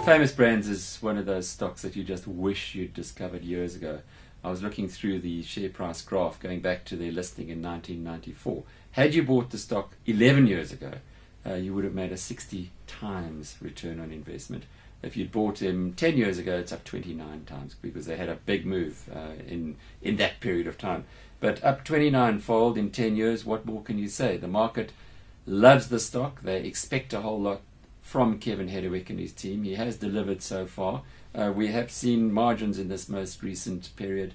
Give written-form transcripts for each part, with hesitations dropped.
Famous Brands is one of those stocks that you just wish you'd discovered years ago. I was looking through the share price graph going back to their listing in 1994. Had you bought the stock 11 years ago, you would have made a 60 times return on investment. If you'd bought them 10 years ago, it's up 29 times because they had a big move in that period of time. But up 29-fold in 10 years, what more can you say? The market loves the stock. They expect a whole lot from Kevin Hedderwick and his team. He has delivered so far. We have seen margins in this most recent period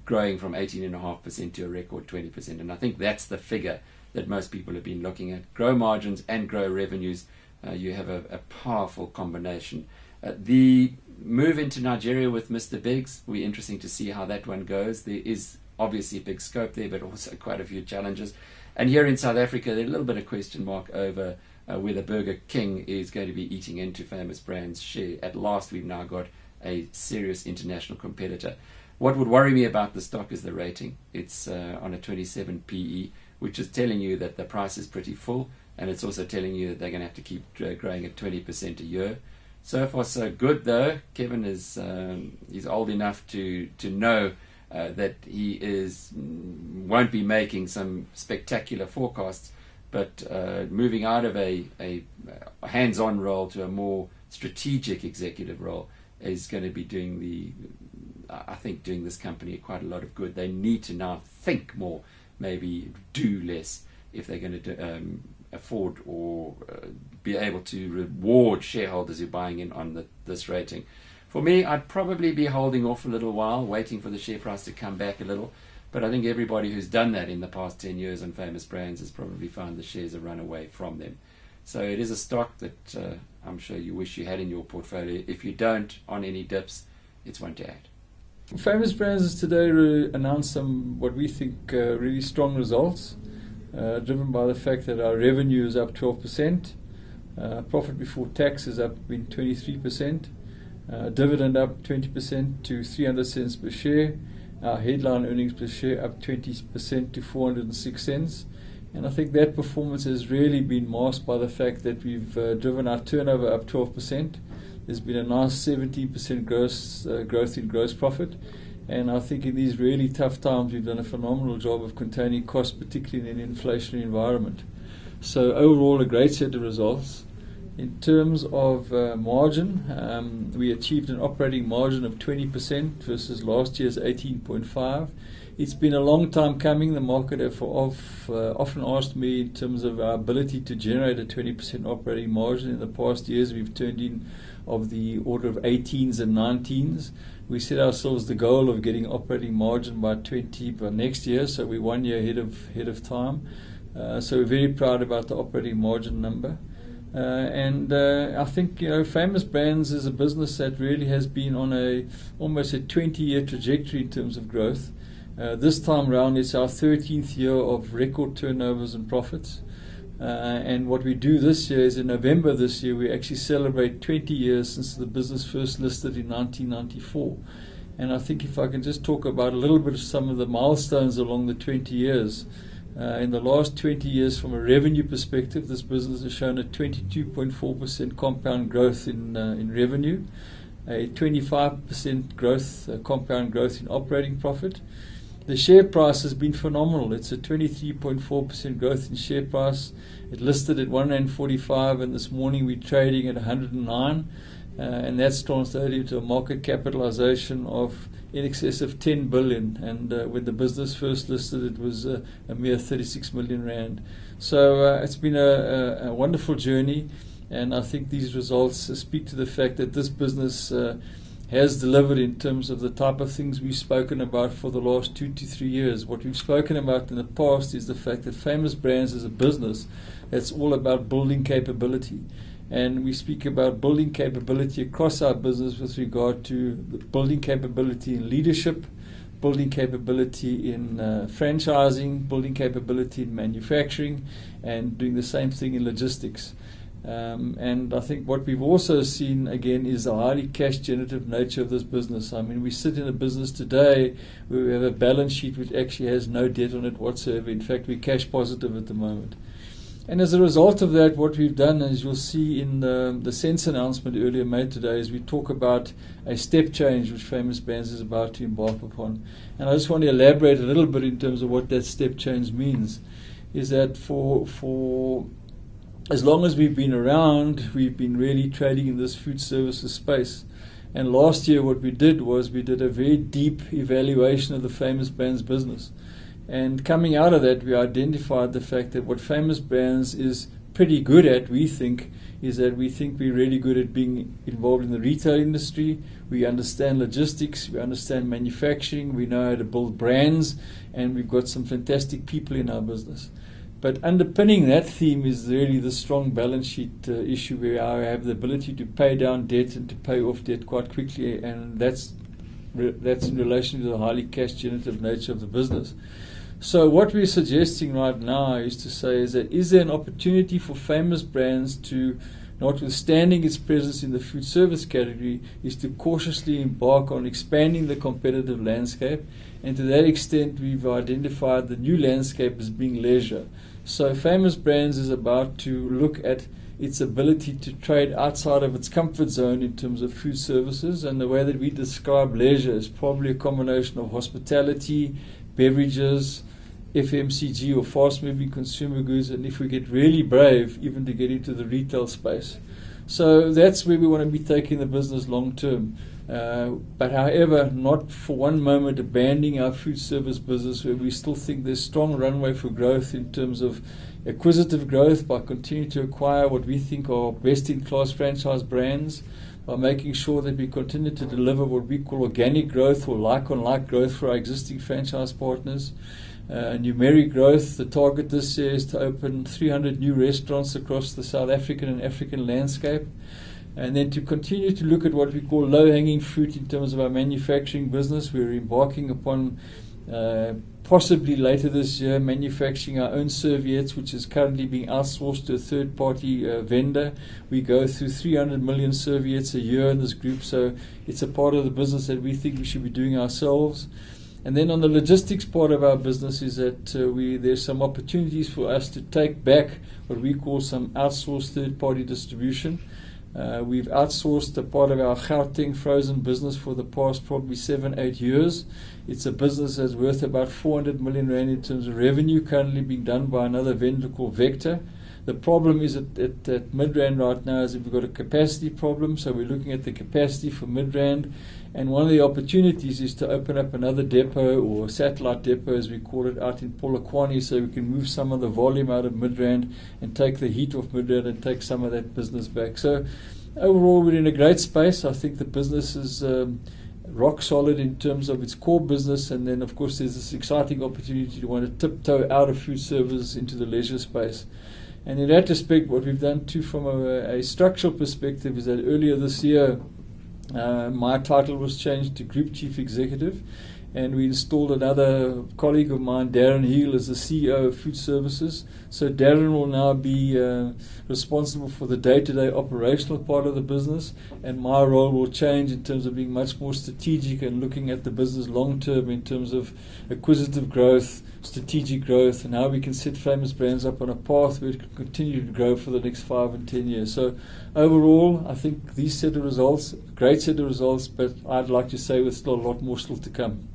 growing from 18.5% to a record 20%. And I think that's the figure that most people have been looking at. Grow margins and grow revenues. You have a powerful combination. The move into Nigeria with Mr. Biggs, will be interesting to see how that one goes. There is obviously a big scope there, but also quite a few challenges. And here in South Africa, there's a little bit of question mark over whether Burger King is going to be eating into Famous Brands' share. At last, we've now got a serious international competitor. What would worry me about the stock is the rating. It's on a 27 PE, which is telling you that the price is pretty full, and it's also telling you that they're going to have to keep growing at 20% a year. So far, so good, though. Kevin is he's old enough to know that he won't be making some spectacular forecasts, but moving out of a hands-on role to a more strategic executive role is going to be doing this company quite a lot of good. They need to now think more, maybe do less if they're going to afford or be able to reward shareholders who are buying in on this rating. For me, I'd probably be holding off a little while, waiting for the share price to come back a little. But I think everybody who's done that in the past 10 years on Famous Brands has probably found the shares have run away from them. So it is a stock that I'm sure you wish you had in your portfolio. If you don't, on any dips, it's one to add. Famous Brands has today announced some, what we think, really strong results, driven by the fact that our revenue is up 12%, profit before tax is up 23%, dividend up 20% to 300 cents per share. Our headline earnings per share up 20% to 406 cents. And I think that performance has really been masked by the fact that we've driven our turnover up 12%. There's been a nice 17% growth in gross profit. And I think in these really tough times, we've done a phenomenal job of containing costs, particularly in an inflationary environment. So overall, a great set of results. In terms of margin, we achieved an operating margin of 20% versus last year's 18.5%. It's been a long time coming. The market have often asked me in terms of our ability to generate a 20% operating margin. In the past years, we've turned in of the order of 18s and 19s. We set ourselves the goal of getting operating margin by 20 by next year, so we're 1 year ahead of time. So we're very proud about the operating margin number. And I think Famous Brands is a business that really has been on almost a 20-year trajectory in terms of growth. This time round, it's our 13th year of record turnovers and profits. And what we do this year is in November this year, we actually celebrate 20 years since the business first listed in 1994. And I think if I can just talk about a little bit of some of the milestones along the 20 years. In the last 20 years, from a revenue perspective, this business has shown a 22.4% compound growth in revenue, a 25% growth, compound growth in operating profit. The share price has been phenomenal. It's a 23.4% growth in share price. It listed at 145, and this morning we're trading at 109, and that's translated into a market capitalization of in excess of 10 billion, and when the business first listed, it was a mere 36 million rand. So it's been a wonderful journey, and I think these results speak to the fact that this business has delivered in terms of the type of things we've spoken about for the last 2 to 3 years. What we've spoken about in the past is the fact that Famous Brands is a business that's all about building capability. And we speak about building capability across our business with regard to building capability in leadership, building capability in franchising, building capability in manufacturing, and doing the same thing in logistics. And I think what we've also seen, again, is the highly cash-generative nature of this business. I mean, we sit in a business today where we have a balance sheet which actually has no debt on it whatsoever. In fact, we're cash positive at the moment. And as a result of that, what we've done, as you'll see in the Sense announcement earlier made today, is we talk about a step change which Famous Brands is about to embark upon. And I just want to elaborate a little bit in terms of what that step change means. Is that for as long as we've been around, we've been really trading in this food services space. And last year what we did was we did a very deep evaluation of the Famous Brands business. And coming out of that, we identified the fact that what Famous Brands is pretty good at, we think we're really good at being involved in the retail industry. We understand logistics, we understand manufacturing, we know how to build brands, and we've got some fantastic people in our business. But underpinning that theme is really the strong balance sheet issue, where I have the ability to pay down debt and to pay off debt quite quickly, and that's in relation to the highly cash generative nature of the business. So what we're suggesting right now is to say is there an opportunity for Famous Brands to, notwithstanding its presence in the food service category, is to cautiously embark on expanding the competitive landscape, and to that extent we've identified the new landscape as being leisure. So Famous Brands is about to look at its ability to trade outside of its comfort zone in terms of food services, and the way that we describe leisure is probably a combination of hospitality, beverages, FMCG or fast-moving consumer goods, and if we get really brave, even to get into the retail space. So that's where we want to be taking the business long term. But however, not for one moment abandoning our food service business, where we still think there's strong runway for growth in terms of acquisitive growth by continuing to acquire what we think are best-in-class franchise brands, by making sure that we continue to deliver what we call organic growth or like-on-like growth for our existing franchise partners. Numeric growth, the target this year is to open 300 new restaurants across the South African and African landscape. And then to continue to look at what we call low-hanging fruit in terms of our manufacturing business. We're embarking upon possibly later this year manufacturing our own serviettes, which is currently being outsourced to a third-party vendor. We go through 300 million serviettes a year in this group, so it's a part of the business that we think we should be doing ourselves. And then on the logistics part of our business is that there's some opportunities for us to take back what we call some outsourced third-party distribution. We've outsourced a part of our Gauteng frozen business for the past probably 7-8 years. It's a business that's worth about 400 million rand in terms of revenue, currently being done by another vendor called Vector. The problem is at Midrand right now is that we've got a capacity problem, so we're looking at the capacity for Midrand. And one of the opportunities is to open up another depot, or satellite depot as we call it, out in Polokwane, so we can move some of the volume out of Midrand and take the heat off Midrand and take some of that business back. So overall, we're in a great space. I think the business is rock solid in terms of its core business, and then of course there's this exciting opportunity to want to tiptoe out of food service into the leisure space. And in that respect, what we've done too from a structural perspective is that earlier this year, my title was changed to Group Chief Executive, and we installed another colleague of mine, Darren Heel, as the CEO of Food Services. So Darren will now be responsible for the day-to-day operational part of the business, and my role will change in terms of being much more strategic and looking at the business long-term in terms of acquisitive growth, strategic growth, and how we can set Famous Brands up on a path where it can continue to grow for the next 5 and 10 years. So overall, I think these set of results, great set of results, but I'd like to say with still a lot more still to come.